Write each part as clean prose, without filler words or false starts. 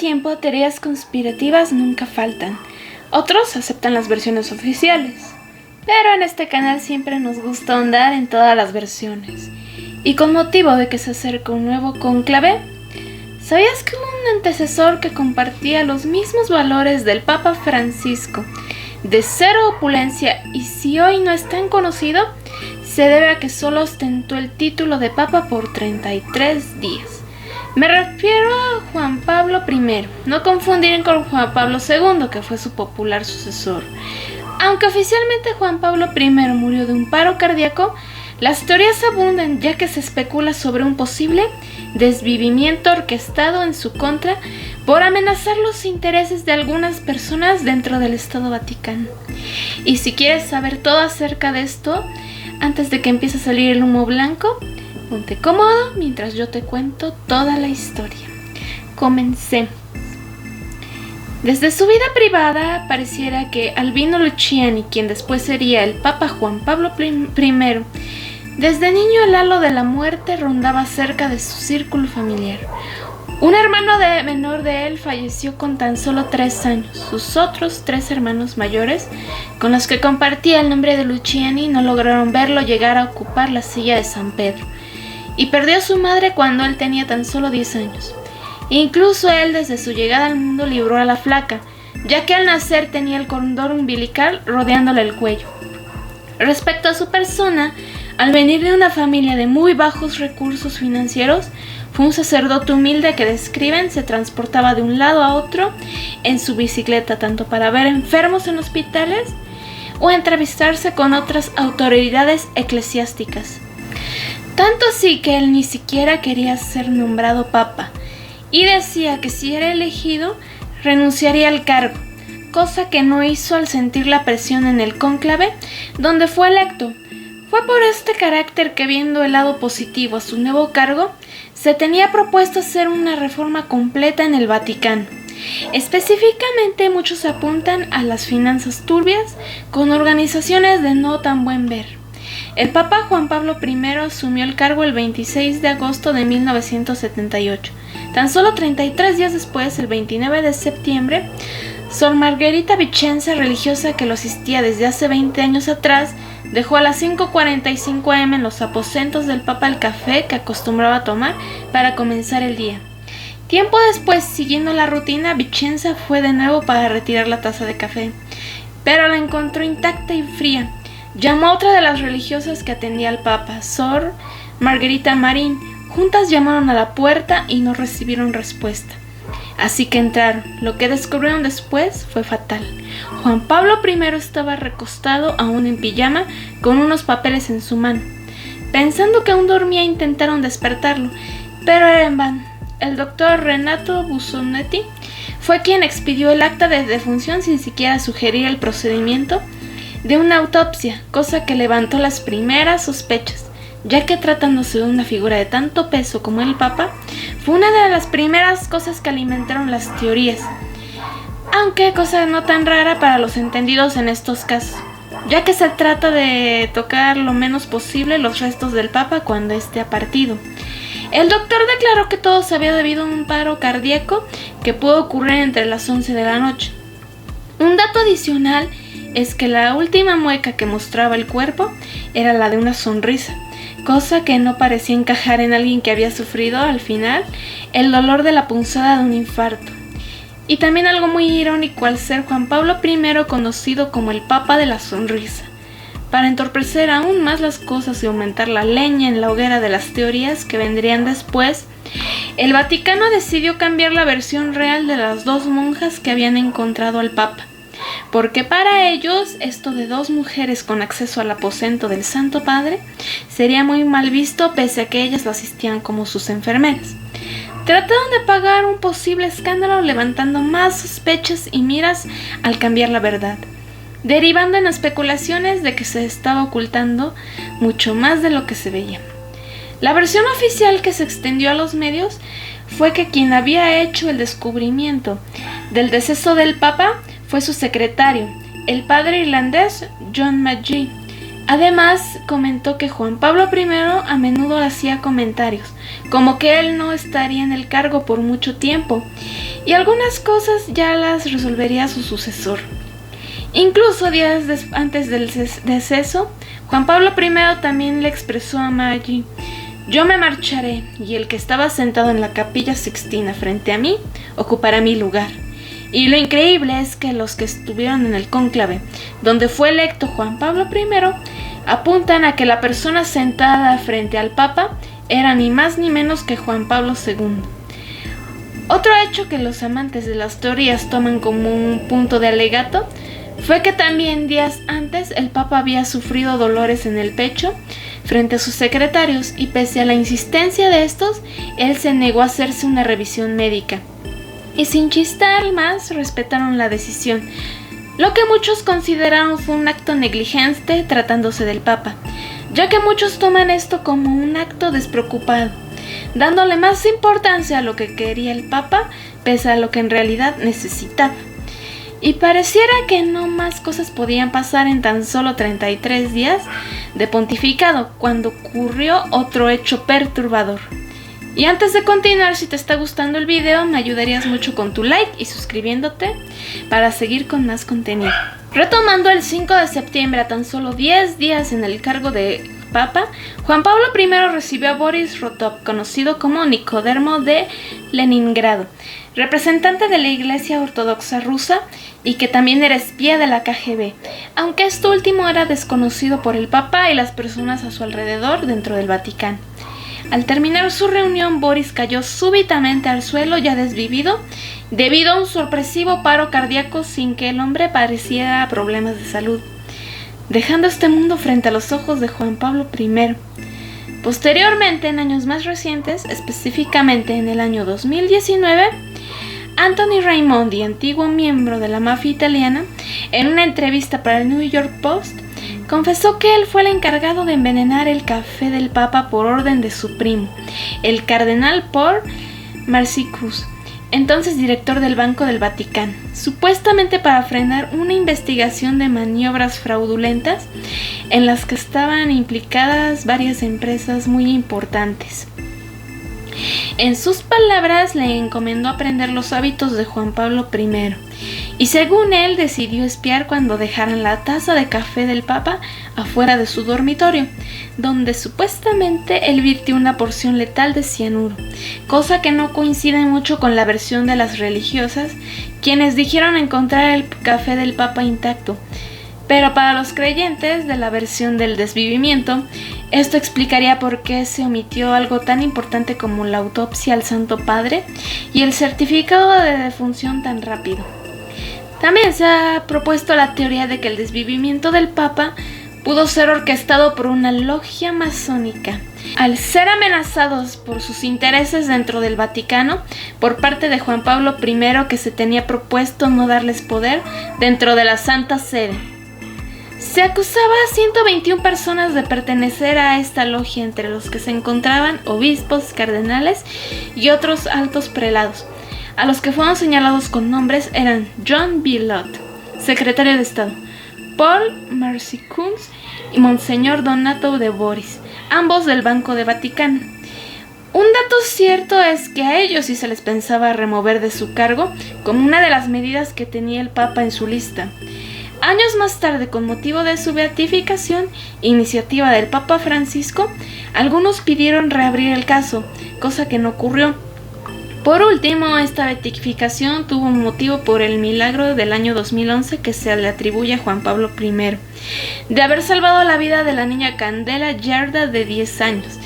tiempo, teorías conspirativas nunca faltan. Otros aceptan las versiones oficiales. Pero en este canal siempre nos gusta ahondar en todas las versiones. Y con motivo de que se acerca un nuevo cónclave, ¿sabías que hubo un antecesor que compartía los mismos valores del Papa Francisco, de cero opulencia, y si hoy no es tan conocido, se debe a que solo ostentó el título de Papa por 33 días? Me refiero a Juan Pablo I, no confundir con Juan Pablo II, que fue su popular sucesor. Aunque oficialmente Juan Pablo I murió de un paro cardíaco, las teorías abundan, ya que se especula sobre un posible desvivimiento orquestado en su contra por amenazar los intereses de algunas personas dentro del Estado Vaticano. Y si quieres saber todo acerca de esto, antes de que empiece a salir el humo blanco, ponte cómodo mientras yo te cuento toda la historia. Comencemos. Desde su vida privada, pareciera que Albino Luciani, quien después sería el Papa Juan Pablo I, desde niño el halo de la muerte rondaba cerca de su círculo familiar. Un hermano menor de él falleció con tan solo 3 años. Sus otros 3 hermanos mayores, con los que compartía el nombre de Luciani, no lograron verlo llegar a ocupar la silla de San Pedro. Y perdió a su madre cuando él tenía tan solo 10 años. Incluso él, desde su llegada al mundo, libró a la flaca, ya que al nacer tenía el cordón umbilical rodeándole el cuello. Respecto a su persona, al venir de una familia de muy bajos recursos financieros, fue un sacerdote humilde que describen se transportaba de un lado a otro en su bicicleta, tanto para ver enfermos en hospitales o entrevistarse con otras autoridades eclesiásticas. Tanto así que él ni siquiera quería ser nombrado papa, y decía que si era elegido, renunciaría al cargo, cosa que no hizo al sentir la presión en el cónclave, donde fue electo. Fue por este carácter que, viendo el lado positivo a su nuevo cargo, se tenía propuesto hacer una reforma completa en el Vaticano. Específicamente, muchos apuntan a las finanzas turbias con organizaciones de no tan buen ver. El Papa Juan Pablo I asumió el cargo el 26 de agosto de 1978. Tan solo 33 días después, el 29 de septiembre, Sor Margherita Vicenza, religiosa que lo asistía desde hace 20 años atrás, dejó a las 5:45 am en los aposentos del Papa el café que acostumbraba a tomar para comenzar el día. Tiempo después, siguiendo la rutina, Vicenza fue de nuevo para retirar la taza de café, pero la encontró intacta y fría. Llamó a otra de las religiosas que atendía al Papa, Sor Margherita Marín. Juntas llamaron a la puerta y no recibieron respuesta. Así que entraron. Lo que descubrieron después fue fatal. Juan Pablo I estaba recostado, aún en pijama, con unos papeles en su mano. Pensando que aún dormía, intentaron despertarlo, pero era en vano. El doctor Renato Busonetti fue quien expidió el acta de defunción sin siquiera sugerir el procedimiento de una autopsia, cosa que levantó las primeras sospechas, ya que tratándose de una figura de tanto peso como el Papa, fue una de las primeras cosas que alimentaron las teorías, aunque cosa no tan rara para los entendidos en estos casos, ya que se trata de tocar lo menos posible los restos del Papa cuando éste ha partido. El doctor declaró que todo se había debido a un paro cardíaco que pudo ocurrir entre las 11 de la noche. Un dato adicional es que la última mueca que mostraba el cuerpo era la de una sonrisa, cosa que no parecía encajar en alguien que había sufrido al final el dolor de la punzada de un infarto. Y también algo muy irónico al ser Juan Pablo I conocido como el Papa de la Sonrisa. Para entorpecer aún más las cosas y aumentar la leña en la hoguera de las teorías que vendrían después, el Vaticano decidió cambiar la versión real de las 2 monjas que habían encontrado al Papa, porque para ellos esto de 2 mujeres con acceso al aposento del Santo Padre sería muy mal visto, pese a que ellas lo asistían como sus enfermeras. Trataron de apagar un posible escándalo levantando más sospechas y miras al cambiar la verdad, derivando en especulaciones de que se estaba ocultando mucho más de lo que se veía. La versión oficial que se extendió a los medios fue que quien había hecho el descubrimiento del deceso del Papa fue su secretario, el padre irlandés John McGee, Además, comentó que Juan Pablo I a menudo hacía comentarios, como que él no estaría en el cargo por mucho tiempo, y algunas cosas ya las resolvería su sucesor. Incluso días antes del deceso, Juan Pablo I también le expresó a Maggi: «Yo me marcharé, y el que estaba sentado en la Capilla Sixtina frente a mí ocupará mi lugar». Y lo increíble es que los que estuvieron en el cónclave, donde fue electo Juan Pablo I, apuntan a que la persona sentada frente al Papa era ni más ni menos que Juan Pablo II. Otro hecho que los amantes de las teorías toman como un punto de alegato fue que también días antes el Papa había sufrido dolores en el pecho frente a sus secretarios, y pese a la insistencia de estos, él se negó a hacerse una revisión médica. Y sin chistar más, respetaron la decisión, lo que muchos consideraron fue un acto negligente tratándose del Papa, ya que muchos toman esto como un acto despreocupado, dándole más importancia a lo que quería el Papa, pese a lo que en realidad necesitaba. Y pareciera que no más cosas podían pasar en tan solo 33 días de pontificado, cuando ocurrió otro hecho perturbador. Y antes de continuar, si te está gustando el video, me ayudarías mucho con tu like y suscribiéndote para seguir con más contenido. Retomando, el 5 de septiembre, a tan solo 10 días en el cargo de Papa, Juan Pablo I recibió a Boris Rotov, conocido como Nicodemo de Leningrado, representante de la Iglesia Ortodoxa rusa y que también era espía de la KGB, aunque esto último era desconocido por el Papa y las personas a su alrededor dentro del Vaticano. Al terminar su reunión, Boris cayó súbitamente al suelo ya desvivido debido a un sorpresivo paro cardíaco sin que el hombre pareciera problemas de salud, dejando este mundo frente a los ojos de Juan Pablo I. Posteriormente, en años más recientes, específicamente en el año 2019, Anthony Raimondi, antiguo miembro de la mafia italiana, en una entrevista para el New York Post, confesó que él fue el encargado de envenenar el café del Papa por orden de su primo, el cardenal Paul Marcinkus, entonces director del Banco del Vaticano, supuestamente para frenar una investigación de maniobras fraudulentas en las que estaban implicadas varias empresas muy importantes. En sus palabras, le encomendó aprender los hábitos de Juan Pablo I, y según él decidió espiar cuando dejaran la taza de café del Papa afuera de su dormitorio, donde supuestamente él virtió una porción letal de cianuro, cosa que no coincide mucho con la versión de las religiosas, quienes dijeron encontrar el café del Papa intacto. Pero para los creyentes de la versión del desvivimiento, esto explicaría por qué se omitió algo tan importante como la autopsia al Santo Padre y el certificado de defunción tan rápido. También se ha propuesto la teoría de que el desvivimiento del Papa pudo ser orquestado por una logia masónica, al ser amenazados por sus intereses dentro del Vaticano por parte de Juan Pablo I, que se tenía propuesto no darles poder dentro de la Santa Sede. Se acusaba a 121 personas de pertenecer a esta logia, entre los que se encontraban obispos, cardenales y otros altos prelados. A los que fueron señalados con nombres eran John B. Lott, secretario de Estado, Paul Marcinkus y Monseñor Donato de Boris, ambos del Banco de Vaticano. Un dato cierto es que a ellos sí se les pensaba remover de su cargo como una de las medidas que tenía el Papa en su lista. Años más tarde, con motivo de su beatificación, iniciativa del Papa Francisco, algunos pidieron reabrir el caso, cosa que no ocurrió. Por último, esta beatificación tuvo un motivo por el milagro del año 2011 que se le atribuye a Juan Pablo I, de haber salvado la vida de la niña Candela Yarda, de 10 años,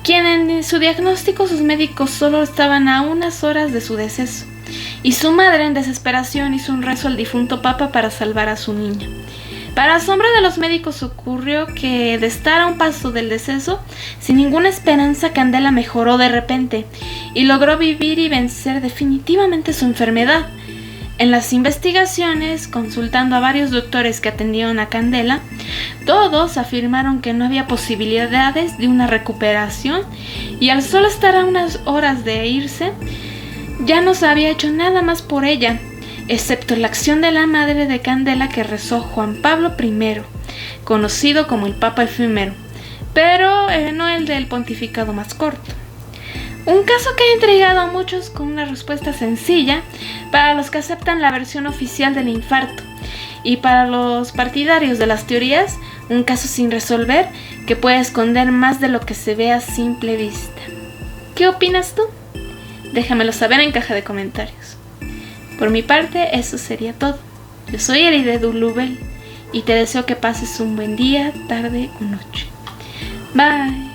quien en su diagnóstico sus médicos solo estaban a unas horas de su deceso, y su madre en desesperación hizo un rezo al difunto Papa para salvar a su niña. Para asombro de los médicos, ocurrió que de estar a un paso del deceso, sin ninguna esperanza, Candela mejoró de repente y logró vivir y vencer definitivamente su enfermedad. En las investigaciones, consultando a varios doctores que atendieron a Candela, todos afirmaron que no había posibilidades de una recuperación, y al solo estar a unas horas de irse, ya no se había hecho nada más por ella, excepto la acción de la madre de Candela, que rezó Juan Pablo I, conocido como el Papa efímero, pero no el del pontificado más corto. Un caso que ha intrigado a muchos con una respuesta sencilla para los que aceptan la versión oficial del infarto, y para los partidarios de las teorías, un caso sin resolver que puede esconder más de lo que se ve a simple vista. ¿Qué opinas tú? Déjamelo saber en caja de comentarios. Por mi parte, eso sería todo. Yo soy Eride Dulubel y te deseo que pases un buen día, tarde o noche. Bye.